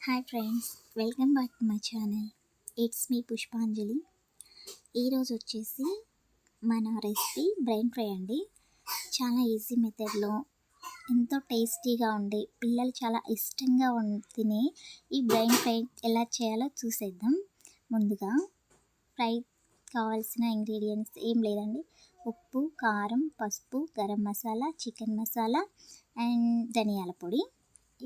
Hi friends, welcome back to my channel. It's me పుష్పాంజలి. ఈరోజు వచ్చేసి మన రెసిపీ బ్రెయిన్ ఫ్రై అండి. చాలా ఈజీ మెథడ్లో ఎంతో టేస్టీగా ఉండే, పిల్లలు చాలా ఇష్టంగా తినే ఈ బ్రెయిన్ ఫ్రై ఎలా చేయాలో చూసేద్దాం. ముందుగా ఫ్రై కావాల్సిన ఇంగ్రీడియంట్స్ ఏం లేదండి, ఉప్పు, కారం, పసుపు, గరం మసాలా, చికెన్ మసాలా అండ్ ధనియాల పొడి.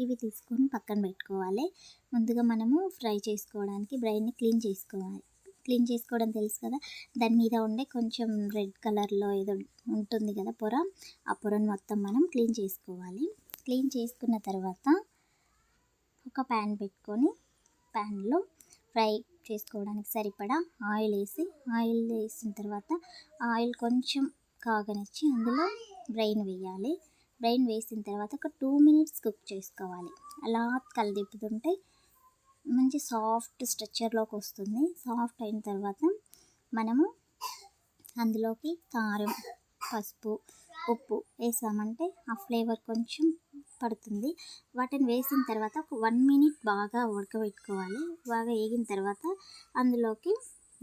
ఇవి తీసుకొని పక్కన పెట్టుకోవాలి. ముందుగా మనము ఫ్రై చేసుకోవడానికి బ్రెయిన్ని క్లీన్ చేసుకోవాలి. క్లీన్ చేసుకోవడం తెలుసు కదా, దాని మీద ఉండే కొంచెం రెడ్ కలర్లో ఏదో ఉంటుంది కదా పొర, ఆ పొరను మొత్తం మనం క్లీన్ చేసుకోవాలి. క్లీన్ చేసుకున్న తర్వాత ఒక ప్యాన్ పెట్టుకొని ప్యాన్లో ఫ్రై చేసుకోవడానికి సరిపడా ఆయిల్ వేసిన తర్వాత ఆయిల్ కొంచెం కాగనిచ్చి అందులో బ్రెయిన్ వేయాలి. బ్రెయిన్ వేసిన తర్వాత ఒక 2 minutes కుక్ చేసుకోవాలి. అలా కలిదిప్పుతుంటే మంచి సాఫ్ట్ స్ట్రక్చర్లోకి వస్తుంది. సాఫ్ట్ అయిన తర్వాత మనము అందులోకి కారం, పసుపు, ఉప్పు వేసామంటే ఆ ఫ్లేవర్ కొంచెం పడుతుంది. వాటిని వేసిన తర్వాత ఒక 1 minute బాగా ఉడకబెట్టుకోవాలి. బాగా వేగిన తర్వాత అందులోకి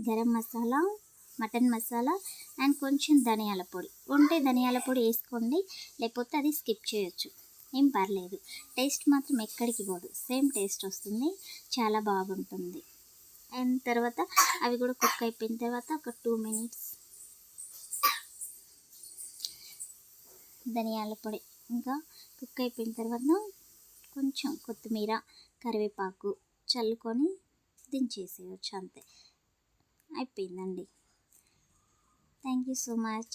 గరం మసాలా, మటన్ మసాలా అండ్ కొంచెం ధనియాల పొడి ఉంటే ధనియాల పొడి వేసుకోండి, లేకపోతే అది స్కిప్ చేయొచ్చు, ఏం పర్లేదు. టేస్ట్ మాత్రం ఎక్కడికి పోదు, సేమ్ టేస్ట్ వస్తుంది, చాలా బాగుంటుంది. అండ్ తర్వాత అవి కూడా కుక్ అయిపోయిన తర్వాత ఒక 2 minutes ధనియాల పొడి ఇంకా కుక్ అయిపోయిన తర్వాత కొంచెం కొత్తిమీర, కరివేపాకు చల్లుకొని దించేసేయచ్చు, అంతే, అయిపోయిందండి. Thank you so much.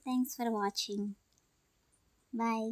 Thanks for watching. Bye.